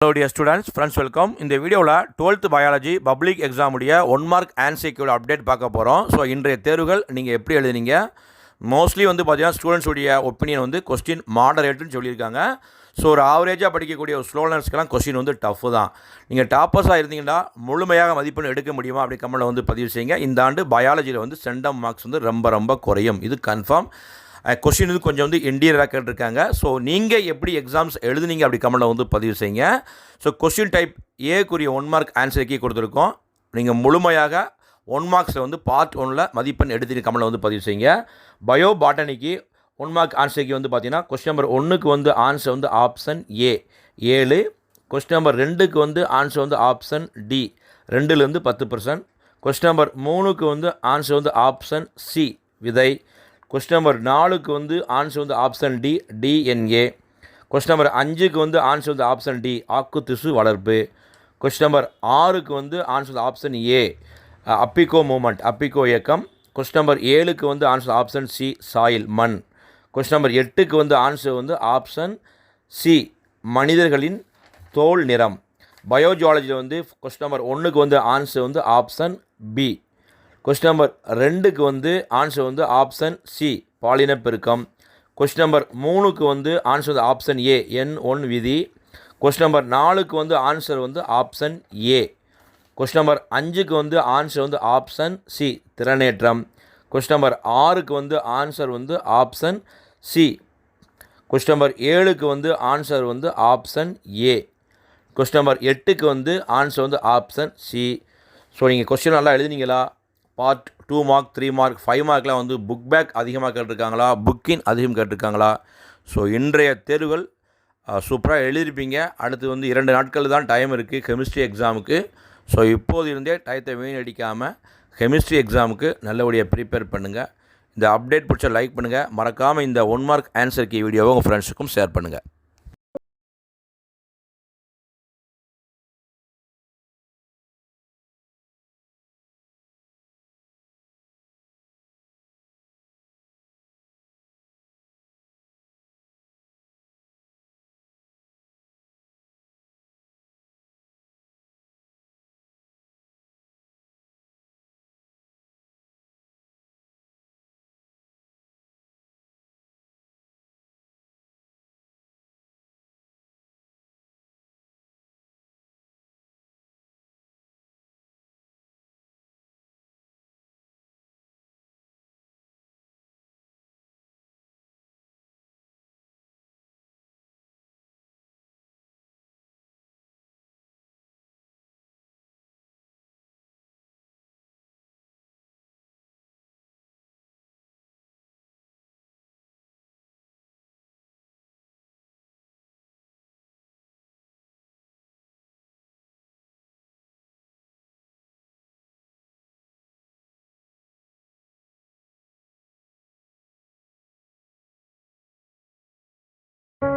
Hello dear students, friends welcome. இந்த வீடியோவில் 12th biology public exam உடைய 1 மார்க் ஆன்சர்க்கியோட அப்டேட் பார்க்க போகிறோம். ஸோ இன்றைய தேர்வுகள் நீங்கள் எப்படி எழுதுனீங்க, மோஸ்ட்லி வந்து பார்த்தீங்கன்னா ஸ்டூடெண்ட்ஸ் உடைய ஒப்பீனியன் வந்து கொஸ்டின் மாடரேட்டுன்னு சொல்லியிருக்காங்க. ஸோ ஒரு ஆவரேஜாக படிக்கக்கூடிய ஒரு ஸ்லோனர்ஸ்க்கெல்லாம் கொஸ்டின் வந்து டஃப்பு தான். நீங்கள் டாப்பர்ஸாக இருந்தீங்கன்னா முழுமையாக மதிப்பெண் எடுக்க முடியுமா அப்படி கமெண்ட்டில் வந்து பதிவு செய்யுங்க. இந்த ஆண்டு பயாலஜியில் வந்து சென்டம் மார்க்ஸ் வந்து ரொம்ப குறையும், இது கன்ஃபார்ம். கொஸ்டின் வந்து கொஞ்சம் வந்து இன்டீரியராக கேட்டிருக்காங்க. ஸோ நீங்கள் எப்படி எக்ஸாம்ஸ் எழுதுனீங்க அப்படி கமெண்ட்டில் வந்து பதிவு செய்யுங்க. ஸோ கொஸ்டின் டைப் ஏக்குரிய 1 மார்க் ஆன்சர் கீ கொடுத்துருக்கோம். நீங்கள் முழுமையாக 1 மார்க்ஸில் வந்து பார்ட் 1ல் மதிப்பெண் எடுத்து கமெண்ட்டில் வந்து பதிவு செய்யுங்க. பயோ பாட்டனிக்கு 1 மார்க் ஆன்சர் கீ வந்து பார்த்தீங்கன்னா கொஸ்டின் நம்பர் 1க்கு வந்து ஆன்சர் வந்து ஆப்ஷன் ஏ 7, கொஸ்டின் நம்பர் 2க்கு வந்து ஆன்சர் வந்து ஆப்ஷன் டி 2லேருந்து 10%, கொஸ்டின் நம்பர் 3க்கு வந்து ஆன்சர் வந்து ஆப்ஷன் சி விதை, கொஸ்டின் நம்பர் 4க்கு வந்து ஆன்சர் வந்து option D DNA, question number 5க்கு வந்து ஆன்சர் வந்து ஆப்ஷன் டி ஆக்கு திசு வளர்ப்பு, கொஸ்டின் நம்பர் 6க்கு வந்து ஆன்சர் வந்து ஆப்ஷன் ஏ அப்பிகோ மூமெண்ட் அப்பிகோ இயக்கம், கொஸ்டின் நம்பர் 7க்கு வந்து ஆன்சர் ஆப்ஷன் சி சாயில் மண், கொஸ்டின் நம்பர் 8க்கு வந்து ஆன்சர் வந்து ஆப்ஷன் சி மனிதர்களின் தோல் நிறம். பயோஜுவாலஜியில் வந்து கொஸ்டின் நம்பர் 1க்கு வந்து ஆன்சர் வந்து ஆப்ஷன் பி, கொஸ்டின் நம்பர் 2க்கு வந்து ஆன்சர் வந்து ஆப்ஷன் சி பாலினப்பெருக்கம், கொஸ்டின் நம்பர் 3க்கு வந்து ஆன்சர் வந்து ஆப்ஷன் ஏ N1 விதி, கொஸ்டின் நம்பர் 4க்கு வந்து ஆன்சர் வந்து ஆப்ஷன் ஏ, கொஸ்டின் நம்பர் 5க்கு வந்து ஆன்சர் வந்து ஆப்ஷன் சி திறனேற்றம், கொஸ்டின் நம்பர் 6க்கு வந்து ஆன்சர் வந்து ஆப்ஷன் சி, கொஸ்டின் நம்பர் 7க்கு வந்து ஆன்சர் வந்து ஆப்ஷன் ஏ, கொஸ்டின் நம்பர் 8க்கு வந்து ஆன்சர் வந்து ஆப்ஷன் சி. ஸோ நீங்கள் கொஸ்டின் நல்லா எழுதினீங்களா? பார்ட் 2 மார்க் 3 மார்க் 5 மார்க்லாம் வந்து புக் பேக் அதிகமாக கேட்டிருக்காங்களா, புக்கின் அதிகம் கேட்டிருக்காங்களா? ஸோ இன்றைய தேர்வுகள் சூப்பராக எழுதியிருப்பீங்க. அடுத்து வந்து 2 நாட்கள் தான் டைம் இருக்குது கெமிஸ்ட்ரி எக்ஸாமுக்கு. ஸோ இப்போது இருந்தே டயத்தை வீணடிக்காமல் கெமிஸ்ட்ரி எக்ஸாமுக்கு நல்லபடியாக ப்ரிப்பேர் பண்ணுங்கள். இந்த அப்டேட் பிடிச்ச லைக் பண்ணுங்கள். மறக்காமல் இந்த 1 மார்க் ஆன்சர் கீ வீடியோவை உங்கள் ஃப்ரெண்ட்ஸுக்கும் ஷேர் பண்ணுங்கள்.